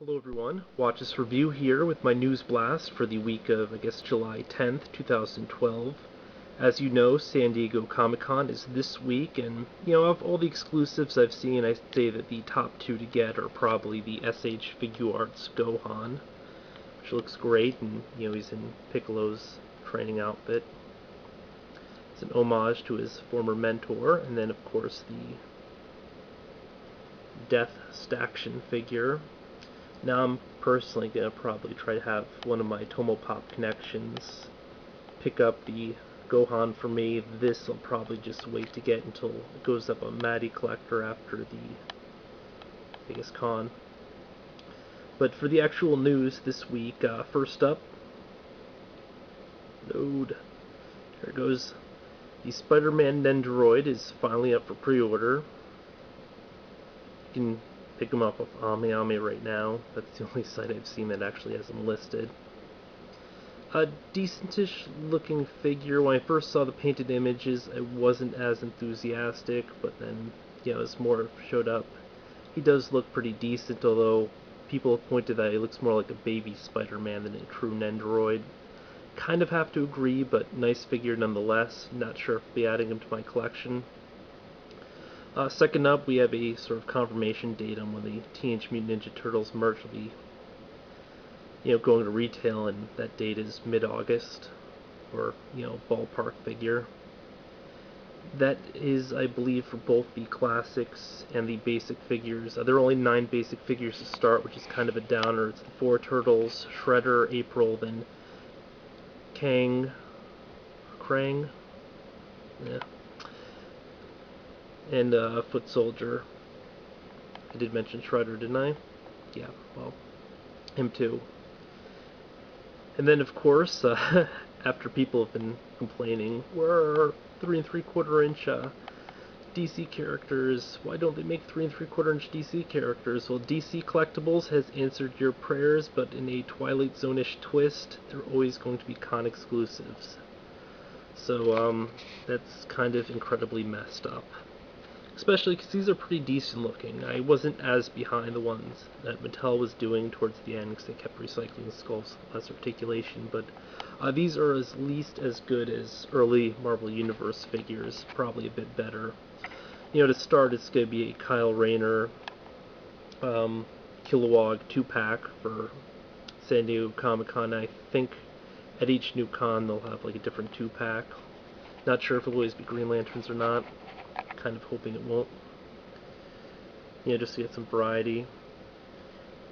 Hello everyone, watch this review here with my news blast for the week of, I guess, July 10th, 2012. As you know, San Diego Comic-Con is this week, and, of all the exclusives I've seen, I'd say that the top two to get are probably the SH Figuarts Gohan, which looks great, and, he's in Piccolo's training outfit. It's an homage to his former mentor, and then, of course, the Death Staction figure. Now I'm personally going to probably try to have one of my Tomopop connections pick up the Gohan for me. This I'll probably just wait to get until it goes up on Maddie Collector after the biggest con. But for the actual news this week, first up, load. Here it goes. The Spider-Man Nendoroid is finally up for pre-order. You can pick them up off AmiAmi right now. That's the only site I've seen that actually has them listed. A decentish looking figure. When I first saw the painted images, I wasn't as enthusiastic, but then, as more showed up, he does look pretty decent, although people have pointed that he looks more like a baby Spider-Man than a true Nendoroid. Kind of have to agree, but nice figure nonetheless. Not sure if I'll be adding him to my collection. Second up, we have a sort of confirmation date on when the Teenage Mutant Ninja Turtles merch will be, going to retail, and that date is mid-August, or, ballpark figure. That is, I believe, for both the classics and the basic figures. There are only 9 basic figures to start, which is kind of a downer. It's the 4 Turtles, Shredder, April, then Krang, yeah, and Foot Soldier. I did mention Shredder, didn't I? Yeah, well, him too. And then, of course, after people have been complaining, where are 3 3/4 inch DC characters? Why don't they make 3 3/4 inch DC characters? Well, DC Collectibles has answered your prayers, but in a Twilight Zone-ish twist, they're always going to be con exclusives. So, that's kind of incredibly messed up. Especially because these are pretty decent looking. I wasn't as behind the ones that Mattel was doing towards the end because they kept recycling skulls with less articulation, but these are at least as good as early Marvel Universe figures, probably a bit better. To start, it's going to be a Kyle Rayner Kilowog 2-pack for San Diego Comic-Con. I think at each new con they'll have like a different 2-pack. Not sure if it'll always be Green Lanterns or not. Kind of hoping it won't. Just to get some variety.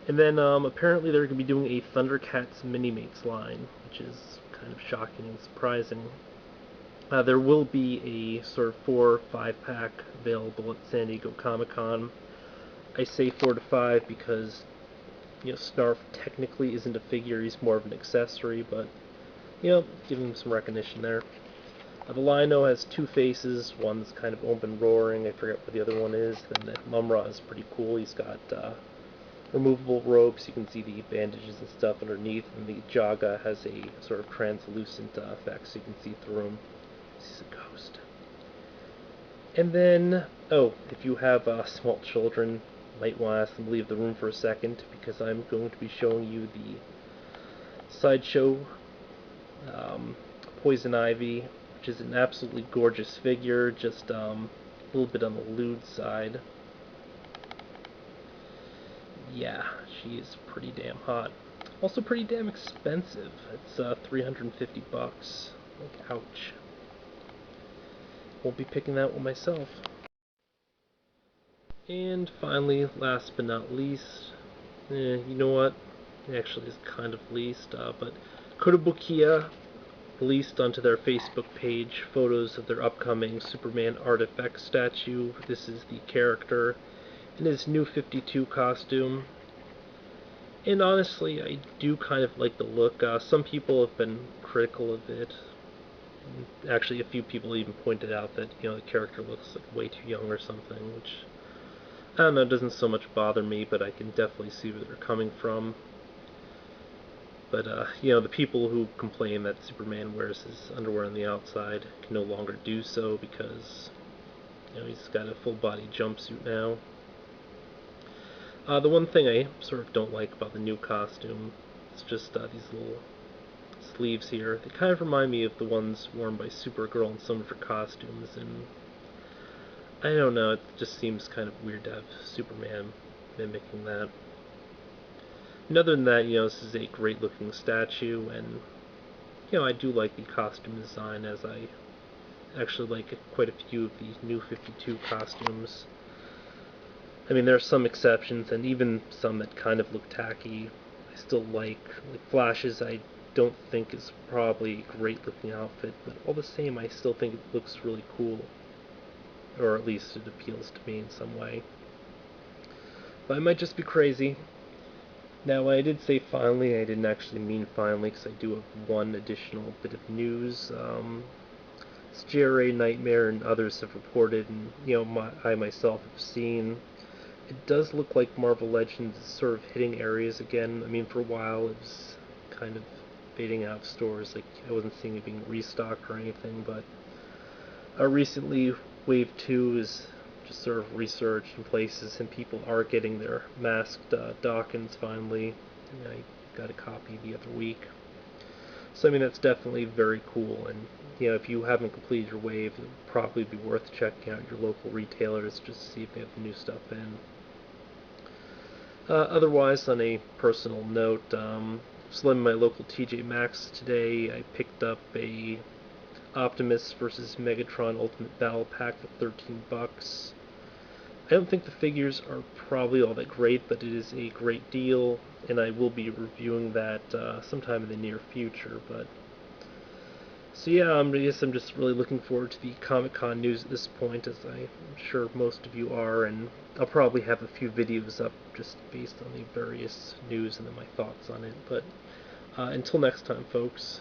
And then apparently they're going to be doing a Thundercats Mini-Mates line, which is kind of shocking and surprising. There will be a sort of 4 or 5-pack available at San Diego Comic-Con. I say 4 to 5 because, Snarf technically isn't a figure, he's more of an accessory, but, give him some recognition there. The Lino has 2 faces, one's kind of open roaring, I forget what the other one is, then the Mumra is pretty cool, he's got removable robes, you can see the bandages and stuff underneath, and the Jaga has a sort of translucent effect, so you can see through him. He's a ghost. And then, if you have small children, you might want to ask them to leave the room for a second, because I'm going to be showing you the Sideshow Poison Ivy, which is an absolutely gorgeous figure, just a little bit on the lewd side. Yeah, she is pretty damn hot. Also pretty damn expensive. It's $350. Like, ouch. Won't be picking that one myself. And finally, last but not least, you know what? It actually is kind of least, but Kotobukiya released onto their Facebook page photos of their upcoming Superman Artifact statue. This is the character in his new 52 costume. And honestly, I do kind of like the look. Some people have been critical of it. Actually, a few people even pointed out that, the character looks like way too young or something, which, I don't know, doesn't so much bother me, but I can definitely see where they're coming from. But, the people who complain that Superman wears his underwear on the outside can no longer do so because, he's got a full-body jumpsuit now. The one thing I sort of don't like about the new costume is just these little sleeves here. They kind of remind me of the ones worn by Supergirl in some of her costumes, and I don't know, it just seems kind of weird to have Superman mimicking that. And other than that, this is a great looking statue, and I do like the costume design, as I actually like quite a few of the new 52 costumes. I mean, there are some exceptions, and even some that kind of look tacky. I still like Flash's. I don't think is probably a great looking outfit, but all the same, I still think it looks really cool, or at least it appeals to me in some way. But I might just be crazy. Now, when I did say finally, I didn't actually mean finally, because I do have one additional bit of news. JRA Nightmare and others have reported, and I myself have seen. It does look like Marvel Legends is sort of hitting areas again. I mean, for a while it was kind of fading out of stores. Like, I wasn't seeing it being restocked or anything, but recently Wave 2 is just sort of resurged in places, and people are getting their masked Dawkins finally. I got a copy the other week. So, I mean, that's definitely very cool, and if you haven't completed your wave, it would probably be worth checking out your local retailers just to see if they have the new stuff in. Otherwise, on a personal note, in my local TJ Maxx today, I picked up a Optimus versus Megatron Ultimate Battle Pack for $13. I don't think the figures are probably all that great, but it is a great deal, and I will be reviewing that sometime in the near future. But so yeah, I guess I'm just really looking forward to the Comic-Con news at this point, as I'm sure most of you are, and I'll probably have a few videos up just based on the various news and then my thoughts on it. But until next time, folks.